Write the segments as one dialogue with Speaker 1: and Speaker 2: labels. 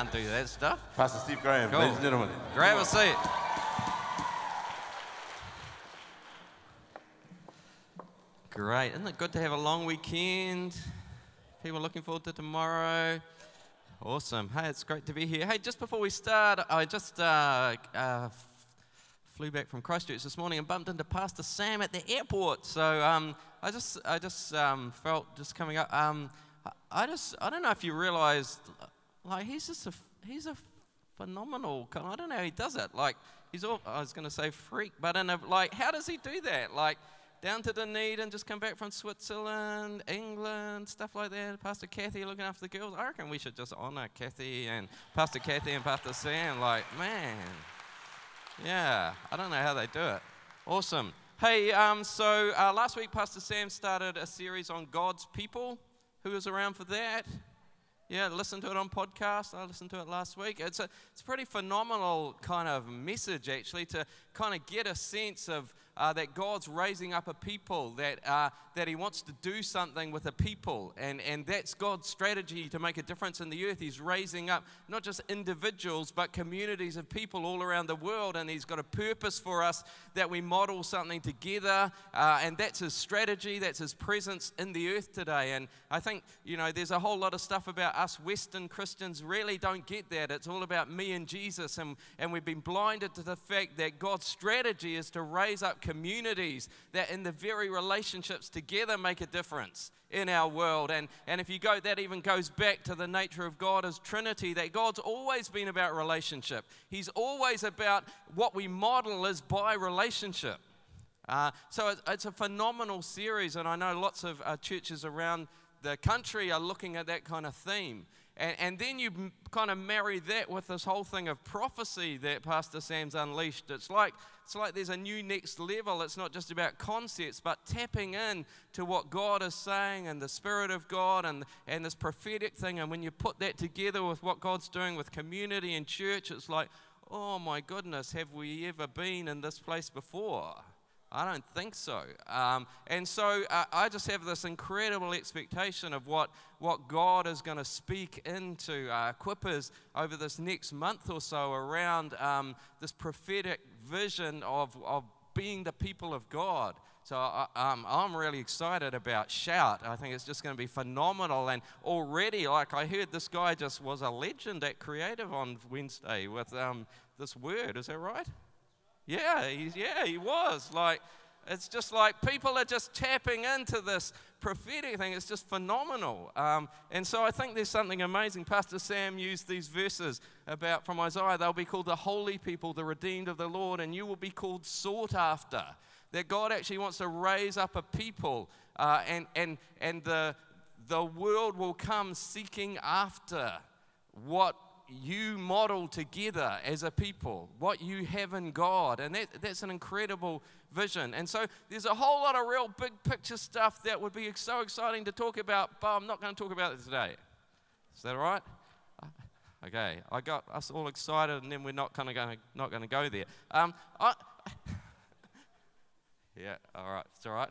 Speaker 1: can't do that stuff.
Speaker 2: Pastor Steve Graham,
Speaker 1: Cool.
Speaker 2: ladies and gentlemen.
Speaker 1: Grab a seat. Great. Isn't it good to have a long weekend? People looking forward to tomorrow. Awesome. Hey, it's great to be here. Hey, just before we start, I just flew back from Christchurch this morning and bumped into Pastor Sam at the airport. So I just felt just coming up. I don't know if you realised, like he's a phenomenal. I don't know how he does it. Like I was going to say freak, but how does he do that? Like down to Dunedin, just come back from Switzerland, England, stuff like that. Pastor Kathy looking after the girls. I reckon we should just honour Kathy and Pastor Pastor Sam. Like, man, yeah, I don't know how they do it. Awesome. Hey, so last week Pastor Sam started a series on God's people. Who was around for that? Yeah, listen to it on podcast. I listened to it last week. It's a pretty phenomenal kind of message, actually, to kind of get a sense of that God's raising up a people, that He wants to do something with a people, and that's God's strategy to make a difference in the earth. He's raising up not just individuals, but communities of people all around the world, and He's got a purpose for us that we model something together, and that's His strategy, that's His presence in the earth today. And I think, there's a whole lot of stuff about us Western Christians really don't get that. It's all about me and Jesus, and we've been blinded to the fact that God's strategy is to raise up communities that in the very relationships together make a difference in our world. And if you go, that even goes back to the nature of God as Trinity, that God's always been about relationship. He's always about what we model is by relationship. So it's a phenomenal series, and I know lots of churches around the country are looking at that kind of theme. And then you kind of marry that with this whole thing of prophecy that Pastor Sam's unleashed. It's like there's a new next level. It's not just about concepts, but tapping in to what God is saying and the Spirit of God and this prophetic thing. And when you put that together with what God's doing with community and church, it's like, oh my goodness, have we ever been in this place before? I don't think so. And so I just have this incredible expectation of what God is going to speak into equippers over this next month or so around this prophetic vision of being the people of God. So I'm really excited about Shout. I think it's just going to be phenomenal. And already, like I heard this guy just was a legend at Creative on Wednesday with this word. Is that right? Yeah, he was. Like, it's just like people are just tapping into this prophetic thing. It's just phenomenal. And so I think there's something amazing. Pastor Sam used these verses from Isaiah. They'll be called the holy people, the redeemed of the Lord, and you will be called sought after. That God actually wants to raise up a people, and the world will come seeking after what you model together as a people, what you have in God, and that's an incredible vision. And so there's a whole lot of real big picture stuff that would be so exciting to talk about, but I'm not going to talk about it today. Is that all right? Okay, I got us all excited, and then we're not going to go there. Yeah, all right, it's all right.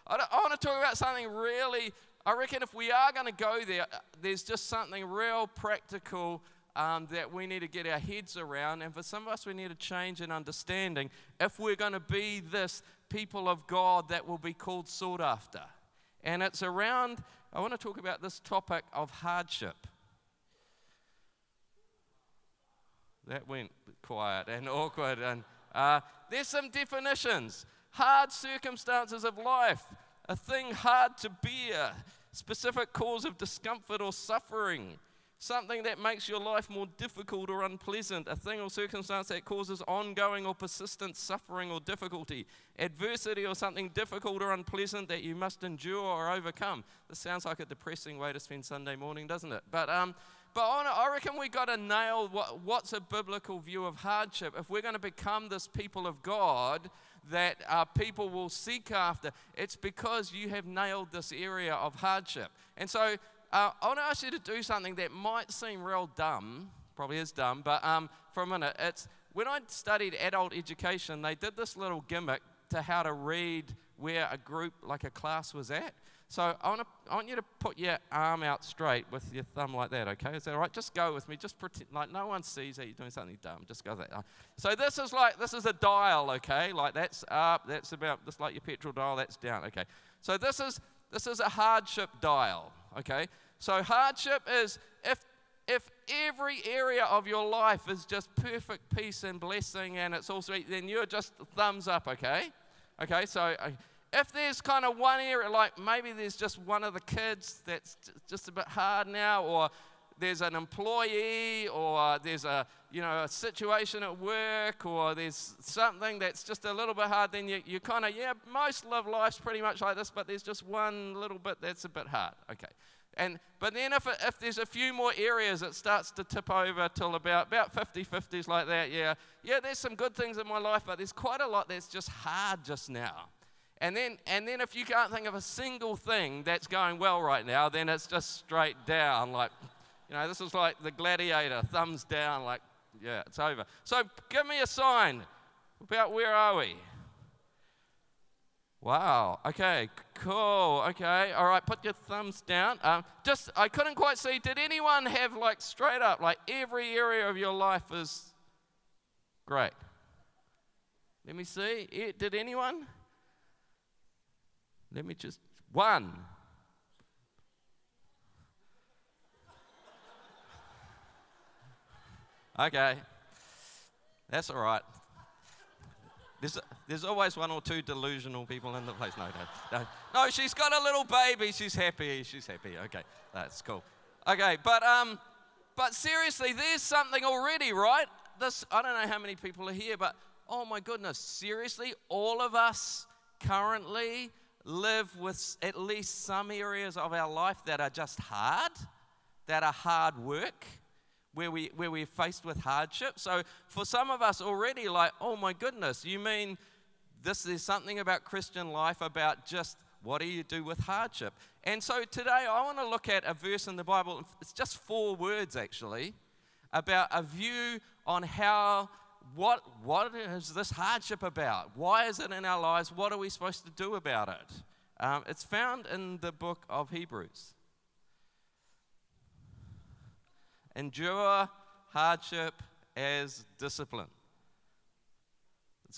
Speaker 1: I want to talk about something really. I reckon if we are going to go there, there's just something real practical that we need to get our heads around, and for some of us we need a change in understanding if we're going to be this people of God that will be called sought after. And it's around, I want to talk about this topic of hardship. That went quiet and awkward, and there's some definitions. Hard circumstances of life, a thing hard to bear, specific cause of discomfort or suffering, something that makes your life more difficult or unpleasant, a thing or circumstance that causes ongoing or persistent suffering or difficulty, adversity or something difficult or unpleasant that you must endure or overcome. This sounds like a depressing way to spend Sunday morning, doesn't it? But I reckon we got to nail what's a biblical view of hardship. If we're going to become this people of God that people will seek after, it's because you have nailed this area of hardship. And so I want to ask you to do something that might seem real dumb, probably is dumb, but for a minute, it's when I studied adult education, they did this little gimmick to how to read where a group, like a class, was at. So I want you to put your arm out straight with your thumb like that, okay? Is that all right? Just go with me. Just pretend like no one sees that you're doing something dumb. Just go that. So this is a dial, okay? Like that's up. That's about just like your petrol dial. That's down, okay? So this is a hardship dial, okay? So hardship is if every area of your life is just perfect peace and blessing and it's all sweet, then you're just thumbs up, okay? Okay, so if there's kind of one area, like maybe there's just one of the kids that's just a bit hard now, or there's an employee, or there's a situation at work, or there's something that's just a little bit hard, then you kind of, most live life's pretty much like this, but there's just one little bit that's a bit hard, okay? But then if there's a few more areas, it starts to tip over till about 50-50s like that. Yeah, there's some good things in my life, but there's quite a lot that's just hard just now. And then if you can't think of a single thing that's going well right now, then it's just straight down. Like, this is like the gladiator, thumbs down, like, yeah, it's over. So give me a sign about where are we? Wow, okay, cool, okay, all right, put your thumbs down. I couldn't quite see, did anyone have like straight up, like every area of your life is great? Let me see, did anyone? Let me just, one. Okay, that's all right. There's always one or two delusional people in the place. No, she's got a little baby. She's happy. Okay, that's cool. Okay, but seriously, there's something already, right? I don't know how many people are here, but oh my goodness, seriously, all of us currently live with at least some areas of our life that are just hard, that are hard work, where we're faced with hardship. So for some of us already, like, oh my goodness, you mean there's something about Christian life about just what do you do with hardship? And so today I want to look at a verse in the Bible, it's just 4 words actually, about a view on what is this hardship about? Why is it in our lives? What are we supposed to do about it? It's found in the book of Hebrews. Endure hardship as discipline.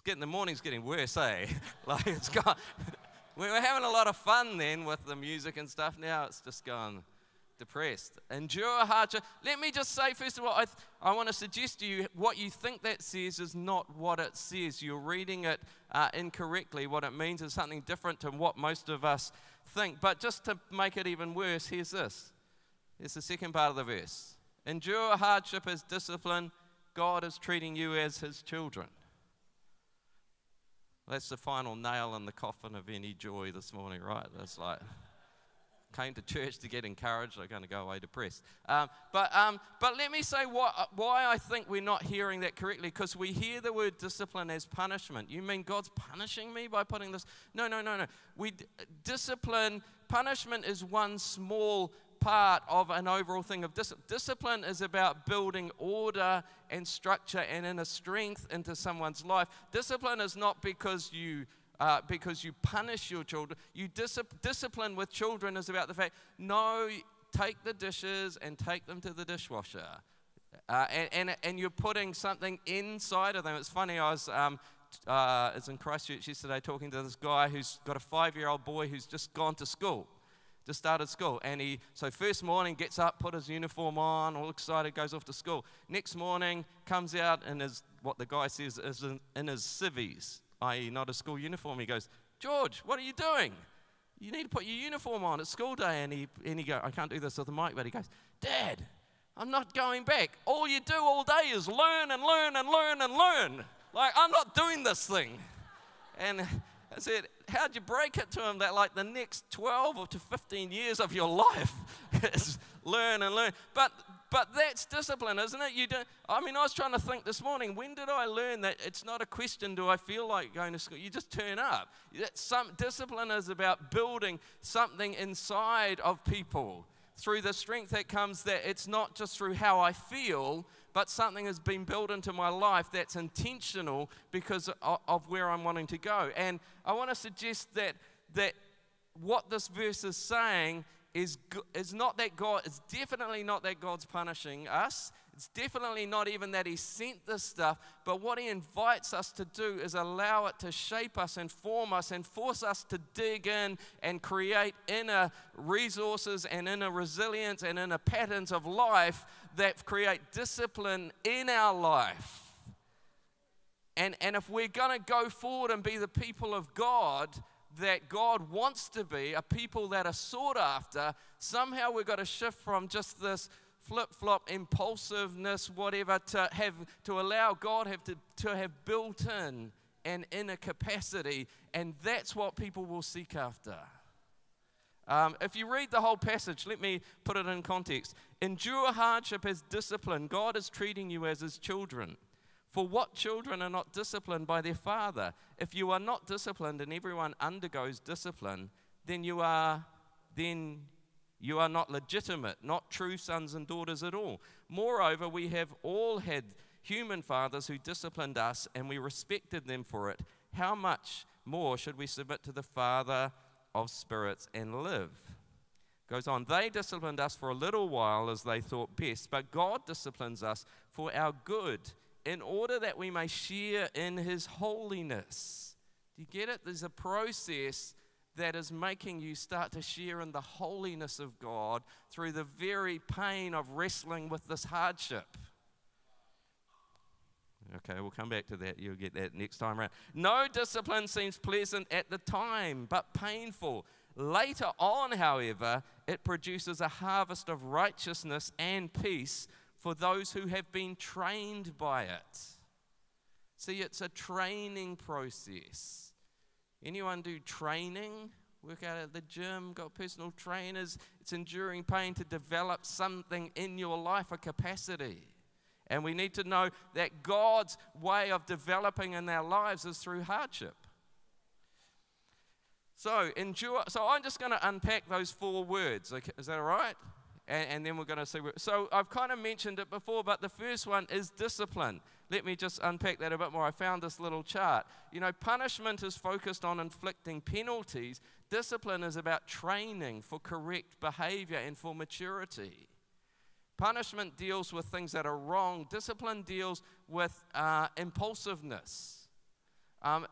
Speaker 1: The morning's getting worse, eh? Like we were having a lot of fun then with the music and stuff. Now it's just gone depressed. Endure hardship. Let me just say, first of all, I want to suggest to you what you think that says is not what it says. You're reading it incorrectly. What it means is something different to what most of us think. But just to make it even worse, here's this. Here's the second part of the verse. Endure hardship as discipline. God is treating you as his children. That's the final nail in the coffin of any joy this morning, right? It's like, came to church to get encouraged, they're going to go away depressed. But let me say why I think we're not hearing that correctly, because we hear the word discipline as punishment. You mean God's punishing me by putting this? No. Punishment is one small part of an overall thing of discipline. Discipline is about building order and structure and inner strength into someone's life. Discipline is not because you punish your children. Discipline with children is about the fact, no, take the dishes and take them to the dishwasher. And you're putting something inside of them. It's funny, I was in Christchurch yesterday talking to this guy who's got a 5-year-old boy who's just started school, and so first morning gets up, put his uniform on, all excited, goes off to school. Next morning comes out in what the guy says is in his civvies, i.e. not a school uniform. He goes, George, what are you doing? You need to put your uniform on, it's school day. And he goes, I can't do this with the mic, but he goes, Dad, I'm not going back. All you do all day is learn and learn and learn and learn. Like, I'm not doing this thing. And I said, how'd you break it to him that like the next 12 or to 15 years of your life is learn and learn? But that's discipline, isn't it? I was trying to think this morning, when did I learn that it's not a question, do I feel like going to school? You just turn up. Discipline is about building something inside of people through the strength that comes, that it's not just through how I feel, but something has been built into my life that's intentional because of where I'm wanting to go. And I want to suggest that what this verse is saying is not that God, it's definitely not that God's punishing us. It's definitely not even that He sent this stuff, but what He invites us to do is allow it to shape us and form us and force us to dig in and create inner resources and inner resilience and inner patterns of life that create discipline in our life. And if we're going to go forward and be the people of God that God wants to be, a people that are sought after, somehow we've got to shift from just this flip-flop impulsiveness, whatever, to allow God to have built in an inner capacity, and that's what people will seek after. If you read the whole passage, let me put it in context. Endure hardship as discipline. God is treating you as His children. For what children are not disciplined by their father? If you are not disciplined and everyone undergoes discipline, then you are not legitimate, not true sons and daughters at all. Moreover, we have all had human fathers who disciplined us, and we respected them for it. How much more should we submit to the Father of spirits and live? Goes on, they disciplined us for a little while as they thought best, but God disciplines us for our good, in order that we may share in His holiness. Do you get it? There's a process that is making you start to share in the holiness of God through the very pain of wrestling with this hardship. Okay, we'll come back to that. You'll get that next time around. No discipline seems pleasant at the time, but painful. Later on, however, it produces a harvest of righteousness and peace for those who have been trained by it. See, it's a training process. Anyone do training? Work out at the gym, got personal trainers. It's enduring pain to develop something in your life, a capacity. And we need to know that God's way of developing in our lives is through hardship. So, endure. So I'm just going to unpack those 4 words. Okay, is that all right? And then we're going to see. So I've kind of mentioned it before, but the first one is discipline. Let me just unpack that a bit more. I found this little chart. You know, punishment is focused on inflicting penalties. Discipline is about training for correct behavior and for maturity. Punishment deals with things that are wrong. Discipline deals with impulsiveness.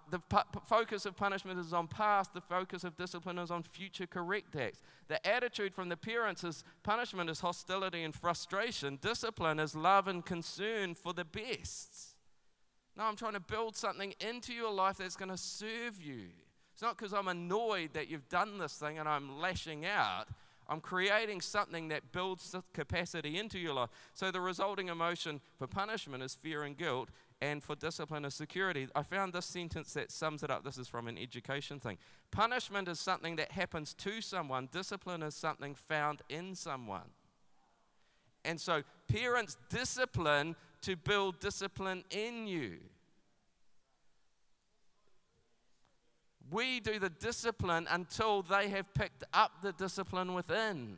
Speaker 1: The focus of punishment is on past. The focus of discipline is on future correct acts. The attitude from the parents is punishment is hostility and frustration. Discipline is love and concern for the best. No, I'm trying to build something into your life that's going to serve you. It's not because I'm annoyed that you've done this thing and I'm lashing out. I'm creating something that builds capacity into your life. So the resulting emotion for punishment is fear and guilt, and for discipline is security. I found this sentence that sums it up. This is from an education thing. Punishment is something that happens to someone. Discipline is something found in someone. And so parents discipline to build discipline in you. We do the discipline until they have picked up the discipline within.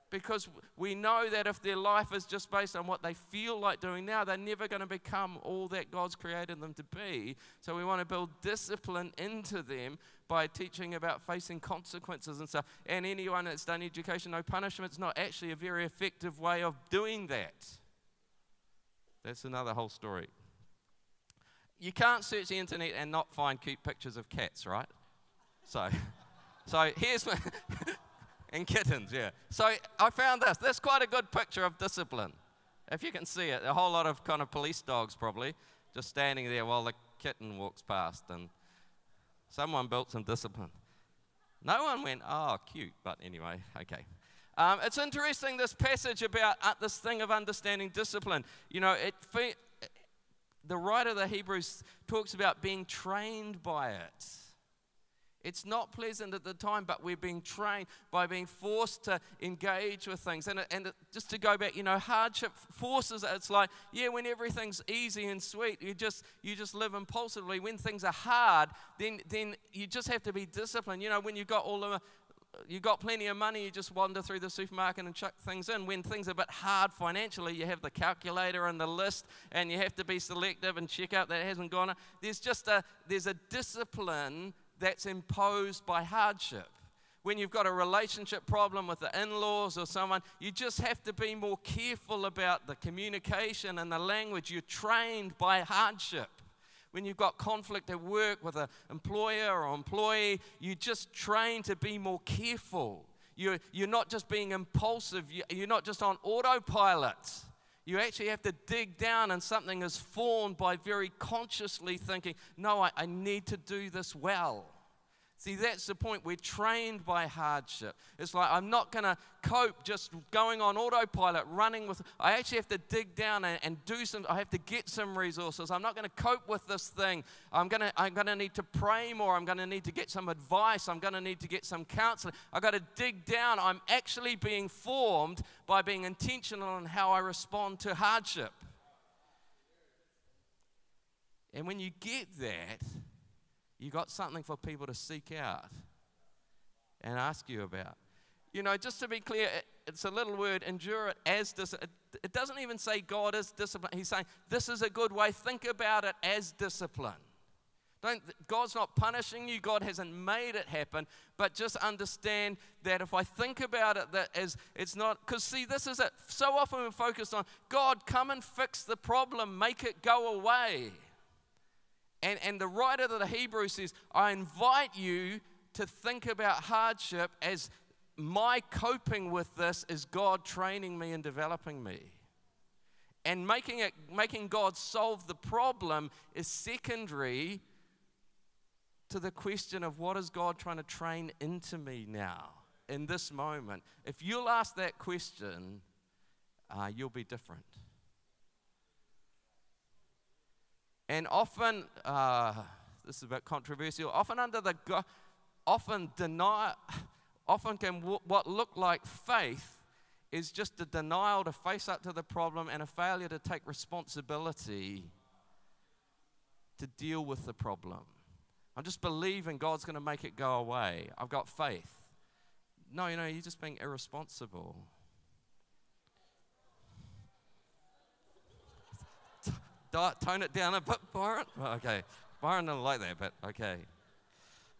Speaker 1: Because we know that if their life is just based on what they feel like doing now, they're never going to become all that God's created them to be. So we want to build discipline into them by teaching about facing consequences and stuff. And anyone that's done education, no, punishment's not actually a very effective way of doing that. That's another whole story. You can't search the internet and not find cute pictures of cats, right? So here's my... And kittens, yeah. So I found this. That's quite a good picture of discipline. If you can see it, a whole lot of kind of police dogs probably just standing there while the kitten walks past. And someone built some discipline. No one went, oh, cute. But anyway, okay. It's interesting, this passage about this thing of understanding discipline. You know, the writer of the Hebrews talks about being trained by it. It's not pleasant at the time, but we're being trained by being forced to engage with things. And just to go back, you know, hardship forces it. It's like, yeah, when everything's easy and sweet, you just live impulsively. When things are hard, then you just have to be disciplined. You know, when you've got plenty of money, you just wander through the supermarket and chuck things in. When things are a bit hard financially, you have the calculator and the list, and you have to be selective and check out that it hasn't gone. There's a discipline that's imposed by hardship. when you've got a relationship problem with the in-laws or someone, you just have to be more careful about the communication and the language. You're trained by hardship. When you've got conflict at work with an employer or employee, you just train to be more careful. You're not just being impulsive. You're not just on autopilot. You actually have to dig down, and something is formed by very consciously thinking, no, I need to do this well. See, that's the point. We're trained by hardship. It's like, I'm not going to cope just going on autopilot, running with, I actually have to dig down and do some, I have to get some resources. I'm not going to cope with this thing. I'm going to need to pray more. I'm going to need to get some advice. I'm going to need to get some counseling. I've got to dig down. I'm actually being formed by being intentional in how I respond to hardship. And when you get that, you got something for people to seek out and ask you about. You know, just to be clear, it's a little word, endure it as discipline. It doesn't even say God is discipline. He's saying this is a good way. Think about it as discipline. God's not punishing you. God hasn't made it happen. But just understand that if I think about it, that as it's not, because see, this is it. So often we're focused on, God, come and fix the problem, make it go away. And the writer of the Hebrews says, I invite you to think about hardship as my coping with this is God training me and developing me. And making God solve the problem is secondary to the question of what is God trying to train into me now, in this moment. If you'll ask that question, you'll be different. And often, this is a bit controversial, often what look like faith is just a denial to face up to the problem and a failure to take responsibility to deal with the problem. I'm just believing God's going to make it go away. I've got faith. No, you're just being irresponsible. Tone it down a bit, Byron. Okay, Byron doesn't like that, but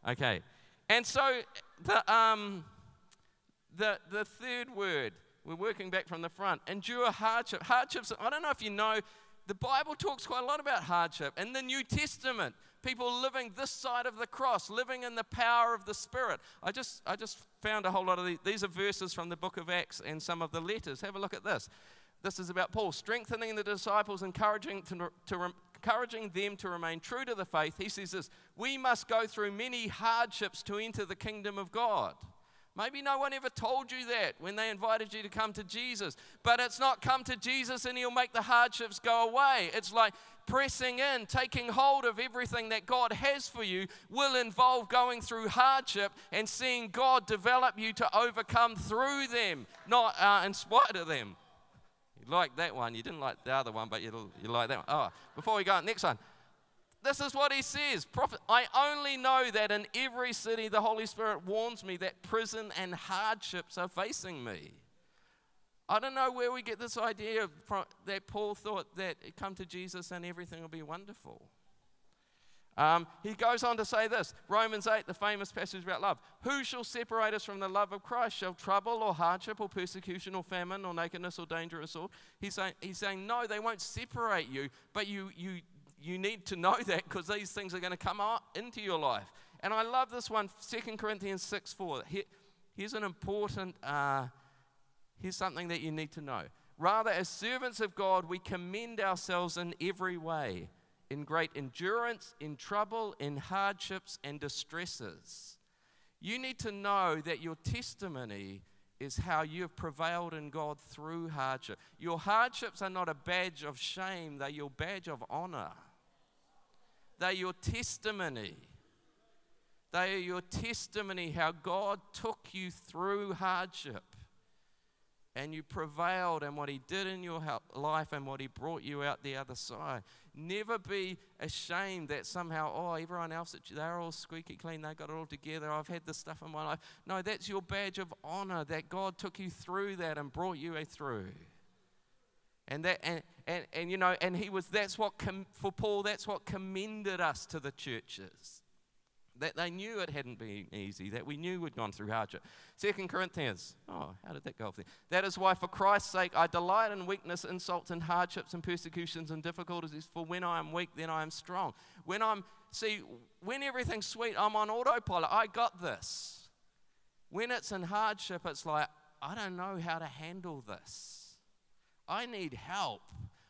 Speaker 1: okay. And so the third word, we're working back from the front. Endure hardship. Hardships. I don't know if you know, the Bible talks quite a lot about hardship. In the New Testament, people living this side of the cross, living in the power of the Spirit. I just found a whole lot of these. These are verses from the book of Acts and some of the letters. Have a look at this. This is about Paul strengthening the disciples, encouraging them to remain true to the faith. He says this, we must go through many hardships to enter the kingdom of God. Maybe no one ever told you that when they invited you to come to Jesus. But it's not come to Jesus and he'll make the hardships go away. It's like pressing in, taking hold of everything that God has for you will involve going through hardship and seeing God develop you to overcome through them, not in spite of them. You like that one. You didn't like the other one, but you like that one. Oh, before we go on, next one. This is what he says. Prophet, I only know that in every city the Holy Spirit warns me that prison and hardships are facing me. I don't know where we get this idea from, that Paul thought that he'd come to Jesus and everything will be wonderful. He goes on to say this, Romans 8, the famous passage about love. Who shall separate us from the love of Christ? Shall trouble or hardship or persecution or famine or nakedness or danger or sword? He's saying, no, they won't separate you, but you need to know that because these things are going to come out into your life. And I love this one, 2 Corinthians 6:4. Here's an important, here's something that you need to know. Rather, as servants of God, we commend ourselves in every way, in great endurance, in trouble, in hardships and distresses. You need to know that your testimony is how you have prevailed in God through hardship. Your hardships are not a badge of shame, they're your badge of honor. They're your testimony. They are your testimony how God took you through hardship and you prevailed in what he did in your life and what he brought you out the other side. Never be ashamed that somehow, everyone else, they're all squeaky clean, they got it all together, I've had this stuff in my life. No, that's your badge of honor, that God took you through that and brought you through. For Paul, that's what commended us to the churches. That they knew it hadn't been easy, that we knew we'd gone through hardship. 2 Corinthians, how did that go off there? That is why, for Christ's sake, I delight in weakness, insults, and hardships, and persecutions, and difficulties, for when I am weak, then I am strong. When everything's sweet, I'm on autopilot. I got this. When it's in hardship, it's like, I don't know how to handle this. I need help.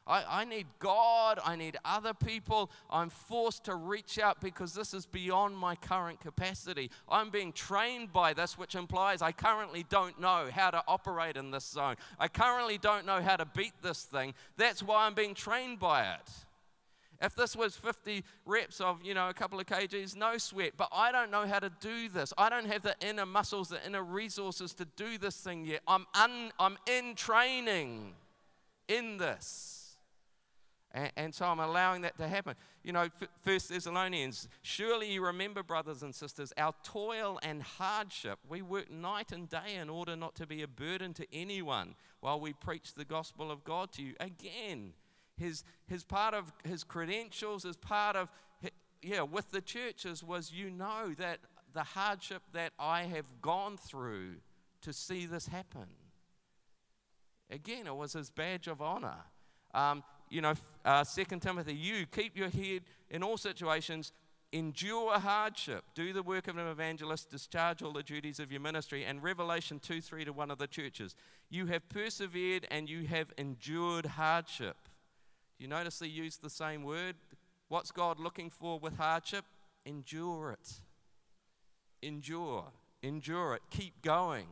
Speaker 1: I need God, I need other people. I'm forced to reach out because this is beyond my current capacity. I'm being trained by this, which implies I currently don't know how to operate in this zone. I currently don't know how to beat this thing. That's why I'm being trained by it. If this was 50 reps of, a couple of kgs, no sweat. But I don't know how to do this. I don't have the inner muscles, the inner resources to do this thing yet. I'm in training in this. And so I'm allowing that to happen. 1 Thessalonians, surely you remember, brothers and sisters, our toil and hardship. We work night and day in order not to be a burden to anyone while we preach the gospel of God to you. Again, his part of his credentials, his part of, with the churches was, that the hardship that I have gone through to see this happen. Again, it was his badge of honor. 2 Timothy, you keep your head in all situations, endure hardship, do the work of an evangelist, discharge all the duties of your ministry. And Revelation 2:3 to one of the churches, you have persevered and you have endured hardship. You notice they use the same word. What's God looking for with hardship? Endure it. Endure it. Keep going.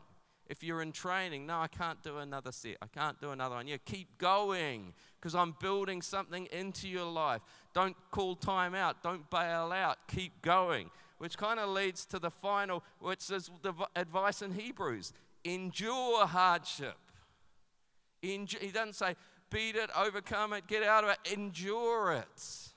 Speaker 1: If you're in training, no, I can't do another set. I can't do another one. Keep going, because I'm building something into your life. Don't call time out. Don't bail out. Keep going, which kind of leads to the final, which is the advice in Hebrews. Endure hardship. He doesn't say, beat it, overcome it, get out of it. Endure it.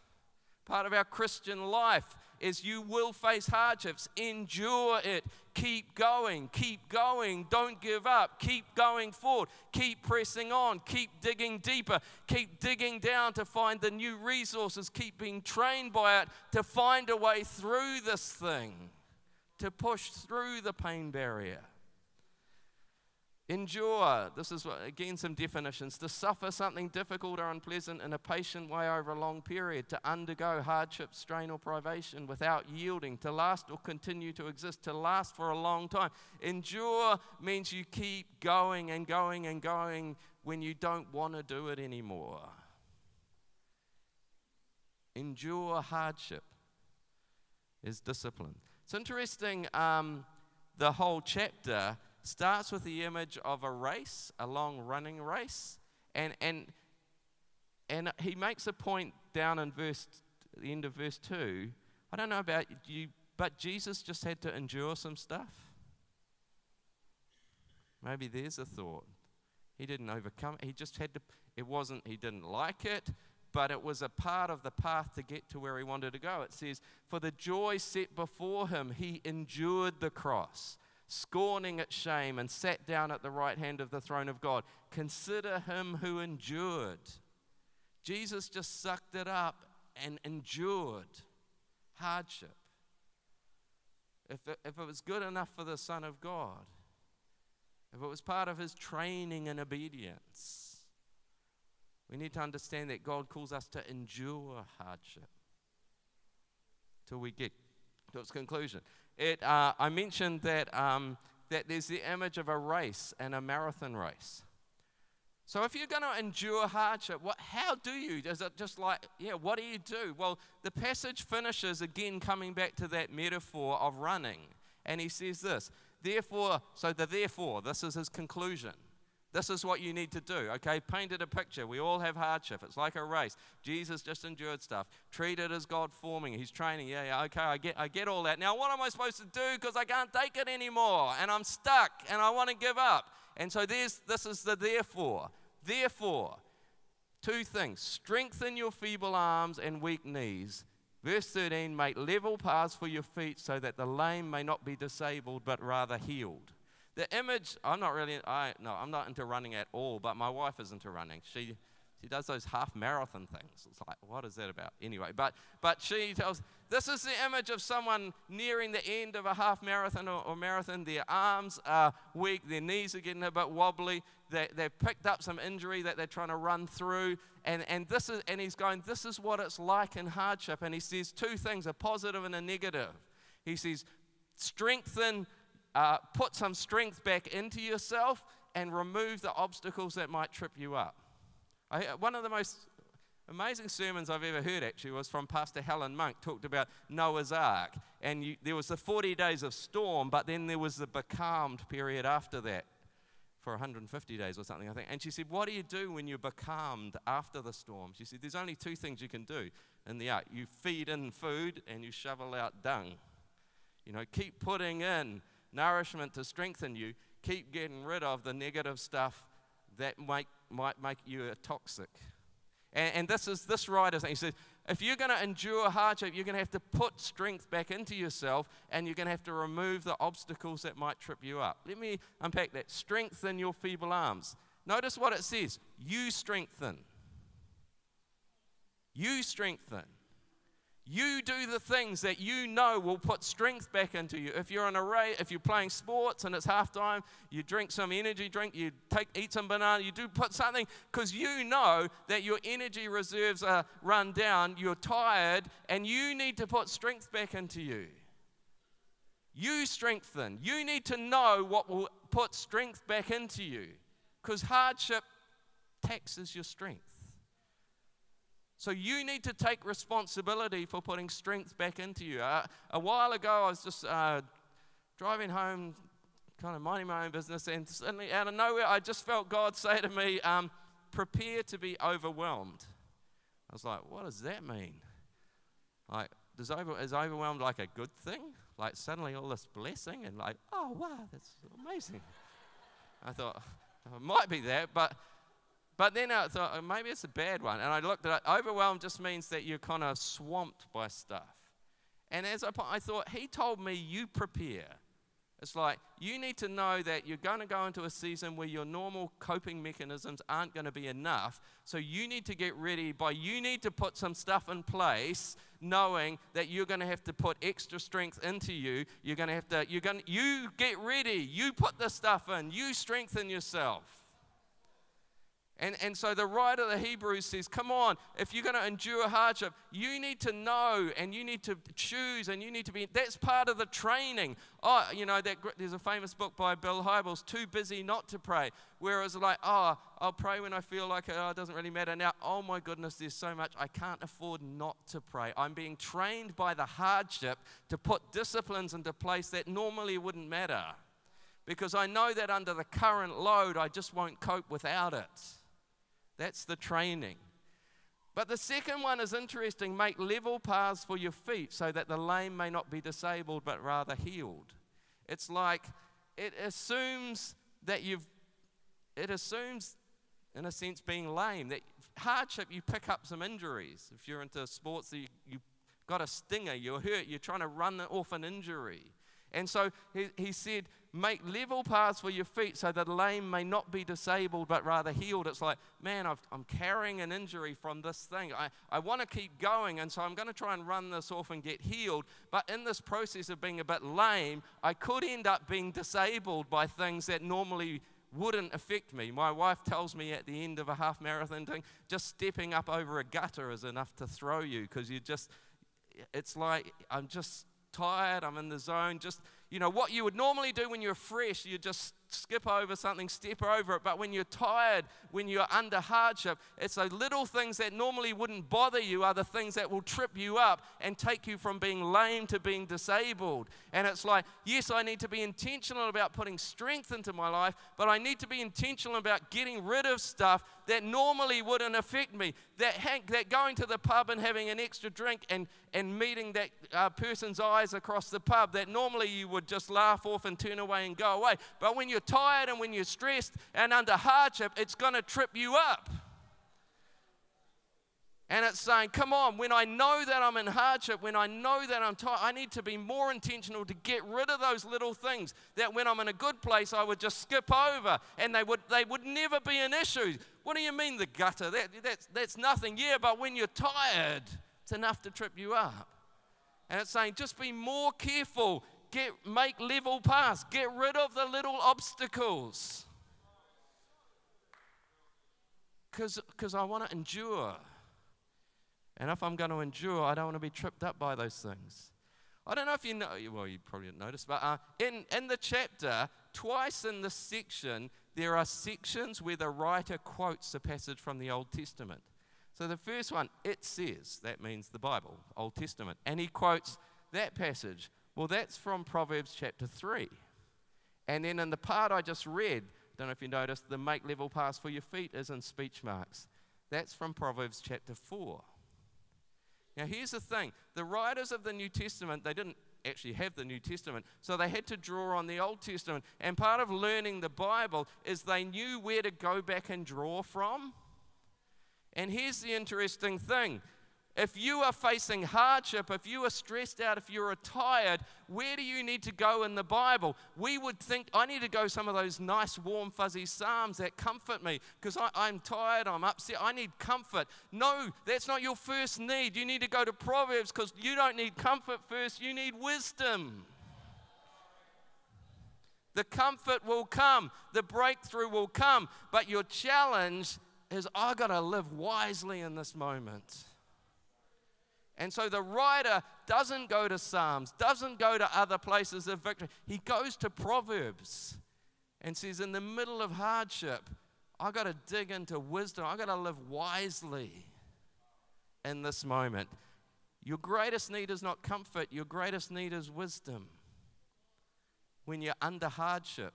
Speaker 1: Part of our Christian life is you will face hardships. Endure it. Keep going. Keep going. Don't give up. Keep going forward. Keep pressing on. Keep digging deeper. Keep digging down to find the new resources. Keep being trained by it to find a way through this thing, to push through the pain barrier. Endure, this is, again, some definitions. To suffer something difficult or unpleasant in a patient way over a long period. To undergo hardship, strain, or privation without yielding. To last or continue to exist. To last for a long time. Endure means you keep going and going and going when you don't want to do it anymore. Endure hardship is discipline. It's interesting, the whole chapter starts with the image of a race, a long running race, and he makes a point down in the end of verse 2. I don't know about you, but Jesus just had to endure some stuff. Maybe there's a thought. He didn't overcome it. He just had to. He didn't like it, but it was a part of the path to get to where he wanted to go. It says, for the joy set before him, he endured the cross, scorning its shame, and sat down at the right hand of the throne of God. Consider him who endured. Jesus just sucked it up and endured hardship. If it was good enough for the Son of God, if it was part of his training and obedience, we need to understand that God calls us to endure hardship till we get to its conclusion. I mentioned that there's the image of a race and a marathon race. So if you're going to endure hardship, how do you? Is it just like, what do you do? Well, the passage finishes again coming back to that metaphor of running. And he says this, therefore, this is his conclusion. This is what you need to do, okay? Painted a picture. We all have hardship. It's like a race. Jesus just endured stuff. Treat it as God forming. He's training. Okay, I get all that. Now, what am I supposed to do? Because I can't take it anymore, and I'm stuck, and I want to give up. And so this is the therefore. Therefore, two things. Strengthen your feeble arms and weak knees. Verse 13, make level paths for your feet so that the lame may not be disabled, but rather healed. The image, I'm not into running at all, but my wife is into running. She does those half marathon things. It's like, what is that about? Anyway, but she tells, this is the image of someone nearing the end of a half marathon or marathon. Their arms are weak, their knees are getting a bit wobbly. They've picked up some injury that they're trying to run through. And he's going, this is what it's like in hardship. And he says two things, a positive and a negative. He says, strengthen, put some strength back into yourself and remove the obstacles that might trip you up. One of the most amazing sermons I've ever heard actually was from Pastor Helen Monk, talked about Noah's Ark. And there was the 40 days of storm, but then there was the becalmed period after that for 150 days or something, I think. And she said, what do you do when you're becalmed after the storm? She said, there's only two things you can do in the ark. You feed in food and you shovel out dung. You know, keep putting in nourishment to strengthen you. Keep getting rid of the negative stuff that might make you toxic. And this writer, he said, if you're going to endure hardship, you're going to have to put strength back into yourself, and you're going to have to remove the obstacles that might trip you up. Let me unpack that. Strengthen your feeble arms. Notice what it says. You strengthen. You strengthen. You do the things that you know will put strength back into you. If you're if you're playing sports and it's halftime, you drink some energy drink, you eat some banana, you do put something because you know that your energy reserves are run down, you're tired, and you need to put strength back into you. You strengthen. You need to know what will put strength back into you because hardship taxes your strength. So you need to take responsibility for putting strength back into you. A while ago, I was just driving home, kind of minding my own business, and suddenly out of nowhere, I just felt God say to me, prepare to be overwhelmed. I was like, what does that mean? Like, is overwhelmed like a good thing? Like suddenly all this blessing and like, oh, wow, that's amazing. I thought, it might be that, But then I thought, maybe it's a bad one. And I looked at it. Overwhelmed just means that you're kind of swamped by stuff. And as I thought, he told me, you prepare. It's like, you need to know that you're going to go into a season where your normal coping mechanisms aren't going to be enough. So you need to get ready you need to put some stuff in place, knowing that you're going to have to put extra strength into you. You get ready. You put the stuff in. You strengthen yourself. And so the writer of the Hebrews says, come on, if you're going to endure hardship, you need to know and you need to choose and you need to be, that's part of the training. Oh, you know, there's a famous book by Bill Hybels, Too Busy Not to Pray, where it's like, oh, I'll pray when I feel like it doesn't really matter. Now, oh my goodness, there's so much, I can't afford not to pray. I'm being trained by the hardship to put disciplines into place that normally wouldn't matter. Because I know that under the current load, I just won't cope without it. That's the training. But the second one is interesting. Make level paths for your feet so that the lame may not be disabled but rather healed. It's like it assumes in a sense being lame. That hardship, you pick up some injuries. If you're into sports, you got a stinger, you're hurt, you're trying to run off an injury. And so he said, make level paths for your feet so that the lame may not be disabled but rather healed. It's like, man, I'm carrying an injury from this thing. I want to keep going, and so I'm going to try and run this off and get healed. But in this process of being a bit lame, I could end up being disabled by things that normally wouldn't affect me. My wife tells me at the end of a half marathon thing, just stepping up over a gutter is enough to throw you because it's like I'm just tired, I'm in the zone, just, you know, what you would normally do when you're fresh, you just skip over something, step over it, but when you're tired, when you're under hardship, it's those little things that normally wouldn't bother you are the things that will trip you up and take you from being lame to being disabled. And it's like, yes, I need to be intentional about putting strength into my life, but I need to be intentional about getting rid of stuff that normally wouldn't affect me. That going to the pub and having an extra drink and meeting that person's eyes across the pub that normally you would just laugh off and turn away and go away. But when you're tired and when you're stressed and under hardship, it's going to trip you up. And it's saying, come on, when I know that I'm in hardship, when I know that I'm tired, I need to be more intentional to get rid of those little things that when I'm in a good place, I would just skip over and they would never be an issue. What do you mean the gutter? That's nothing. Yeah, but when you're tired, it's enough to trip you up. And it's saying, just be more careful. Make level paths. Get rid of the little obstacles. Because I want to endure. And if I'm going to endure, I don't want to be tripped up by those things. I don't know if you know, well, you probably didn't notice, but in the chapter, twice in this section, there are sections where the writer quotes a passage from the Old Testament. So the first one, it says, that means the Bible, Old Testament. And he quotes that passage. Well, that's from Proverbs chapter 3. And then in the part I just read, don't know if you noticed, the make level paths for your feet is in speech marks. That's from Proverbs chapter 4. Now here's the thing, the writers of the New Testament, they didn't actually have the New Testament, so they had to draw on the Old Testament. And part of learning the Bible is they knew where to go back and draw from. And here's the interesting thing. If you are facing hardship, if you are stressed out, if you're tired, where do you need to go in the Bible? We would think, I need to go some of those nice, warm, fuzzy Psalms that comfort me because I'm tired, I'm upset, I need comfort. No, that's not your first need. You need to go to Proverbs because you don't need comfort first, you need wisdom. The comfort will come, the breakthrough will come, but your challenge is, I've got to live wisely in this moment. And so the writer doesn't go to Psalms, doesn't go to other places of victory. He goes to Proverbs and says, in the middle of hardship, I've got to dig into wisdom. I've got to live wisely in this moment. Your greatest need is not comfort. Your greatest need is wisdom when you're under hardship,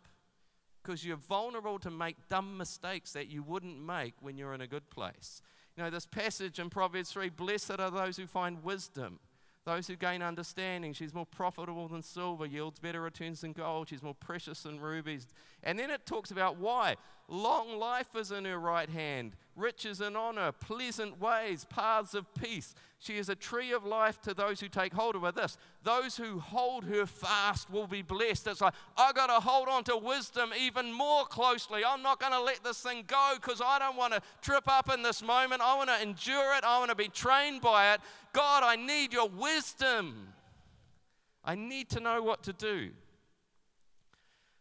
Speaker 1: because you're vulnerable to make dumb mistakes that you wouldn't make when you're in a good place. You know, this passage in Proverbs 3, blessed are those who find wisdom, those who gain understanding. She's more profitable than silver, yields better returns than gold. She's more precious than rubies. And then it talks about why. Long life is in her right hand, riches and honor, pleasant ways, paths of peace. She is a tree of life to those who take hold of her. This, those who hold her fast will be blessed. It's like, I got to hold on to wisdom even more closely. I'm not going to let this thing go because I don't want to trip up in this moment. I want to endure it. I want to be trained by it. God, I need your wisdom. I need to know what to do.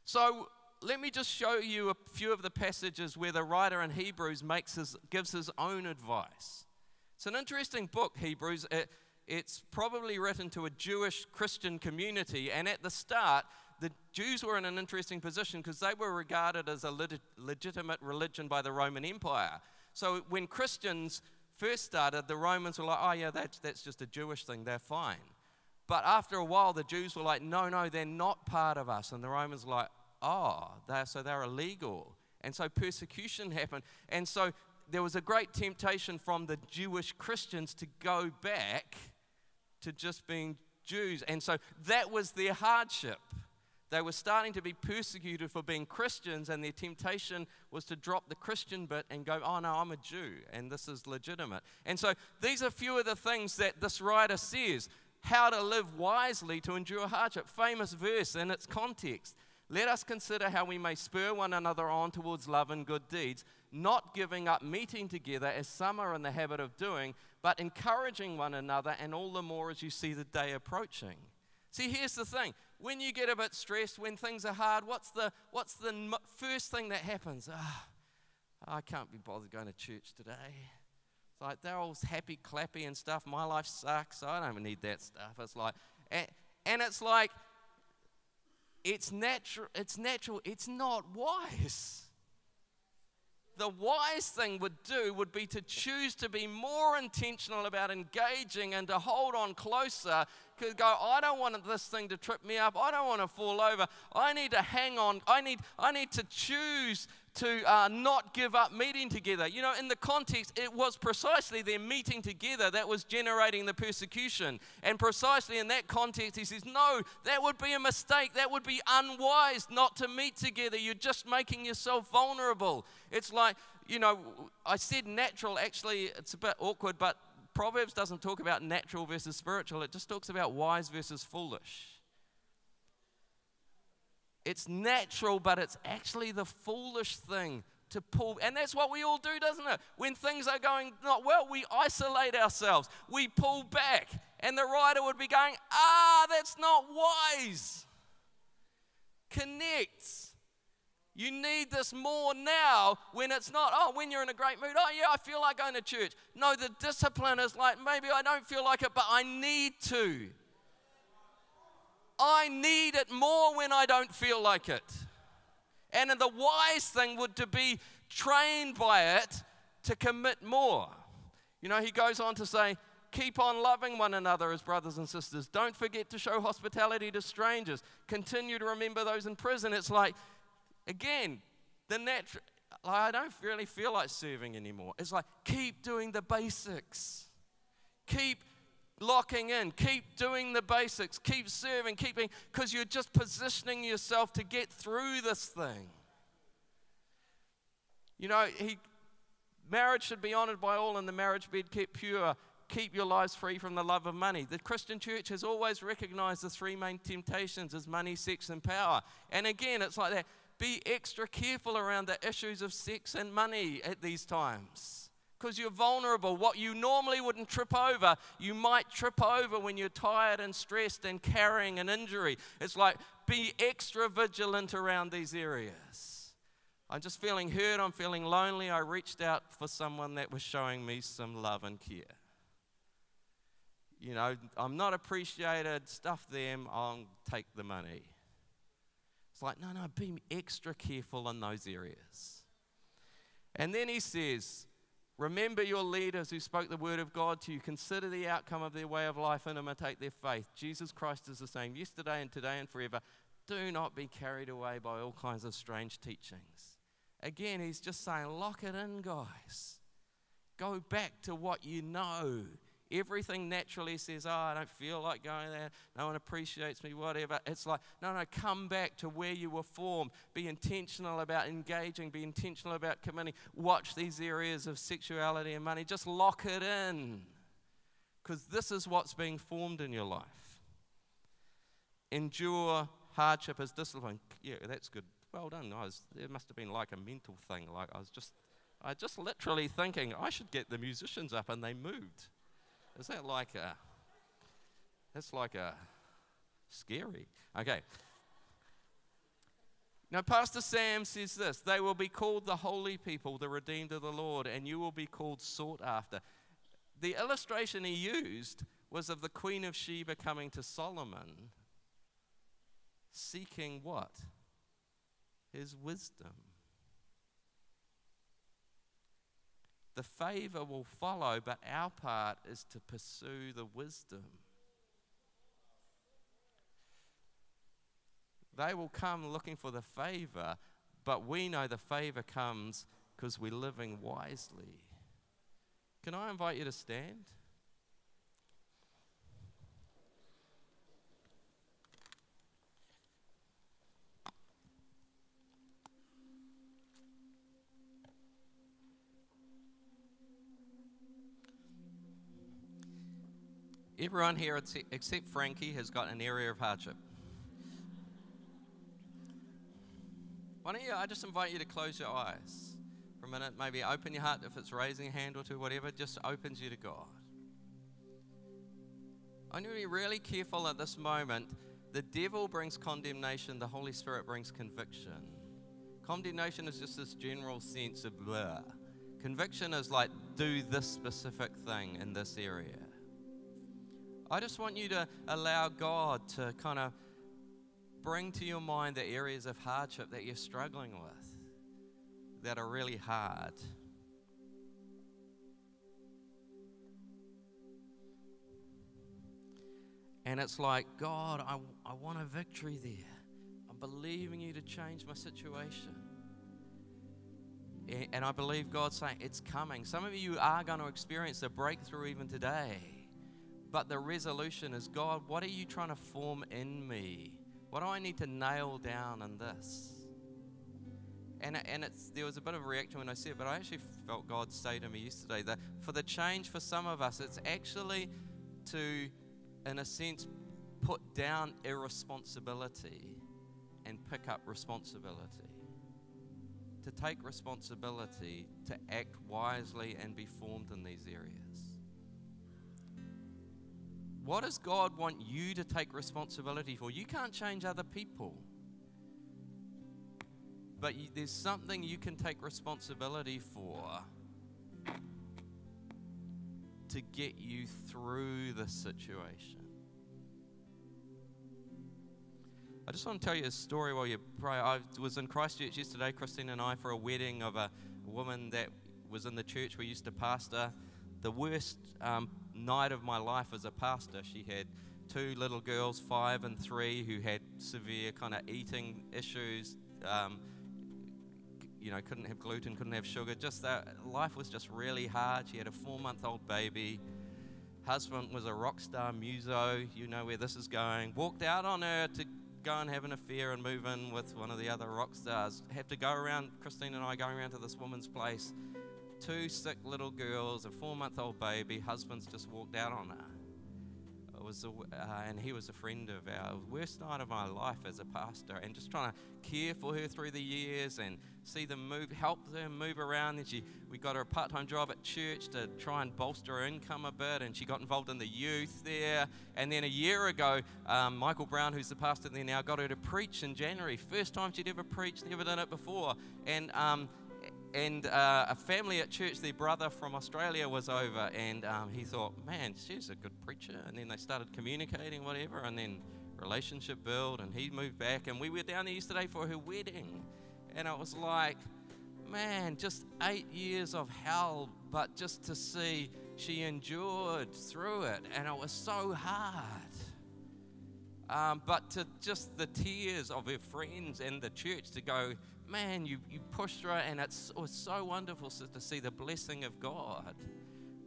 Speaker 1: So let me just show you a few of the passages where the writer in Hebrews gives his own advice. It's an interesting book, Hebrews. It's probably written to a Jewish Christian community, and at the start, the Jews were in an interesting position because they were regarded as a legitimate religion by the Roman Empire. So when Christians first started, the Romans were like, oh yeah, that's just a Jewish thing, they're fine. But after a while, the Jews were like, no, they're not part of us. And the Romans were like, oh, they're illegal. And so persecution happened. And so there was a great temptation from the Jewish Christians to go back to just being Jews. And so that was their hardship. They were starting to be persecuted for being Christians, and their temptation was to drop the Christian bit and go, oh no, I'm a Jew, and this is legitimate. And so these are a few of the things that this writer says, how to live wisely to endure hardship. Famous verse in its context. Let us consider how we may spur one another on towards love and good deeds, not giving up meeting together as some are in the habit of doing, but encouraging one another, and all the more as you see the day approaching. See, here's the thing. When you get a bit stressed, when things are hard, what's the first thing that happens? I can't be bothered going to church today. It's like they're all happy, clappy and stuff. My life sucks. I don't need that stuff. It's like, and it's like, it's natural. It's not wise. The wise thing would be to choose to be more intentional about engaging and to hold on closer. Go, I don't want this thing to trip me up. I don't want to fall over. I need to hang on. I need to choose to not give up meeting together. You know, in the context, it was precisely their meeting together that was generating the persecution. And precisely in that context, he says, no, that would be a mistake. That would be unwise not to meet together. You're just making yourself vulnerable. It's like, you know, I said natural. Actually, it's a bit awkward, but Proverbs doesn't talk about natural versus spiritual. It just talks about wise versus foolish. It's natural, but it's actually the foolish thing to pull, and that's what we all do, doesn't it? When things are going not well, we isolate ourselves, we pull back, and the writer would be going, that's not wise. Connect. You need this more now when it's not, when you're in a great mood, I feel like going to church. No, the discipline is like, maybe I don't feel like it, but I need to. I need it more when I don't feel like it. And the wise thing would to be trained by it to commit more. You know, he goes on to say, keep on loving one another as brothers and sisters. Don't forget to show hospitality to strangers. Continue to remember those in prison. It's like, again, I don't really feel like serving anymore. It's like, keep doing the basics. Keep locking in, keep doing the basics, keep serving, because you're just positioning yourself to get through this thing. You know, marriage should be honored by all, and the marriage bed kept pure. Keep your lives free from the love of money. The Christian church has always recognized the three main temptations as money, sex, and power. And again, it's like that. Be extra careful around the issues of sex and money at these times, because you're vulnerable. What you normally wouldn't trip over, you might trip over when you're tired and stressed and carrying an injury. It's like, be extra vigilant around these areas. I'm just feeling hurt, I'm feeling lonely. I reached out for someone that was showing me some love and care. You know, I'm not appreciated, stuff them, I'll take the money. It's like, no, be extra careful in those areas. And then he says, remember your leaders who spoke the word of God to you. Consider the outcome of their way of life and imitate their faith. Jesus Christ is the same yesterday and today and forever. Do not be carried away by all kinds of strange teachings. Again, he's just saying, lock it in, guys. Go back to what you know. Everything naturally says, I don't feel like going there. No one appreciates me, whatever. It's like, no, come back to where you were formed. Be intentional about engaging. Be intentional about committing. Watch these areas of sexuality and money. Just lock it in, because this is what's being formed in your life. Endure hardship as discipline. Yeah, that's good. Well done. It must have been like a mental thing. Like I just literally thinking, I should get the musicians up, and they moved. Is that that's like a scary. Okay. Now, Pastor Sam says this, they will be called the holy people, the redeemed of the Lord, and you will be called sought after. The illustration he used was of the Queen of Sheba coming to Solomon, seeking what? His wisdom. The favor will follow, but our part is to pursue the wisdom. They will come looking for the favor, but we know the favor comes because we're living wisely. Can I invite you to stand? Everyone here except Frankie has got an area of hardship. Why don't I just invite you to close your eyes for a minute, maybe open your heart. If it's raising a hand or two, whatever, just opens you to God. I need to be really careful at this moment. The devil brings condemnation, the Holy Spirit brings conviction. Condemnation is just this general sense of blah. Conviction is like, do this specific thing in this area. I just want you to allow God to kind of bring to your mind the areas of hardship that you're struggling with, that are really hard. And it's like, God, I want a victory there. I'm believing you to change my situation. And I believe God's saying, it's coming. Some of you are going to experience a breakthrough even today. But the resolution is, God, what are you trying to form in me? What do I need to nail down in this? And there was a bit of a reaction when I said it, but I actually felt God say to me yesterday that for the change for some of us, it's actually to, in a sense, put down irresponsibility and pick up responsibility. to take responsibility, to act wisely and be formed in these areas. What does God want you to take responsibility for? You can't change other people. But there's something you can take responsibility for to get you through the situation. I just want to tell you a story while you pray. I was in Christchurch yesterday, Christine and I, for a wedding of a woman that was in the church we used to pastor. The worst night of my life as a pastor. She had 2 little girls, 5 and 3, who had severe kind of eating issues. Couldn't have gluten, couldn't have sugar. Just that life was just really hard. She had a 4-month-old baby. Husband was a rock star muso. You know where this is going. Walked out on her to go and have an affair and move in with one of the other rock stars. Have to go around, Christine and I going around to this woman's place. 2 sick little girls, a 4-month-old baby. Husband's just walked out on her. And he was a friend of ours. Worst night of my life as a pastor, and just trying to care for her through the years and see them move, help them move around. And we got her a part-time job at church to try and bolster her income a bit, and she got involved in the youth there. And then a year ago, Michael Brown, who's the pastor there now, got her to preach in January. First time she'd ever preached, never done it before. And a family at church, their brother from Australia was over, and he thought, man, she's a good preacher. And then they started communicating, whatever, and then relationship built, and he moved back, and we were down there yesterday for her wedding. And it was like, man, just 8 years of hell, but just to see she endured through it, and it was so hard. But to just the tears of her friends and the church to go, man, you pushed through it, and it was so wonderful to see the blessing of God.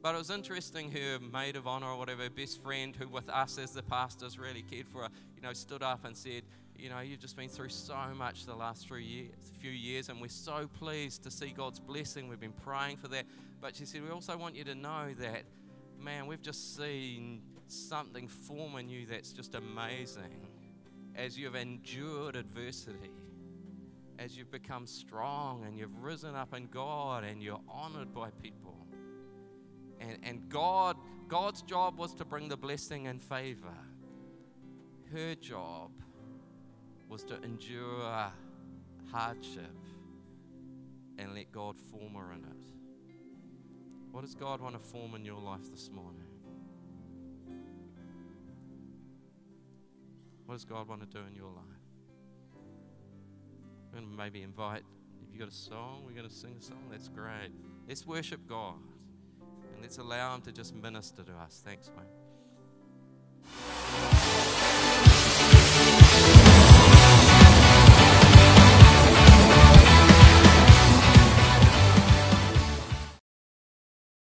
Speaker 1: But it was interesting, her maid of honor or whatever, best friend, who with us as the pastors really cared for her, stood up and said, you've just been through so much the last few years, and we're so pleased to see God's blessing. We've been praying for that. But she said, we also want you to know that, man, we've just seen something form in you that's just amazing as you've endured adversity, as you've become strong and you've risen up in God and you're honored by people. And God's job was to bring the blessing and favor. Her job was to endure hardship and let God form her in it. What does God want to form in your life this morning? What does God want to do in your life? We're going to maybe invite, if you've got a song, we're going to sing a song. That's great. Let's worship God, and let's allow Him to just minister to us. Thanks, mate.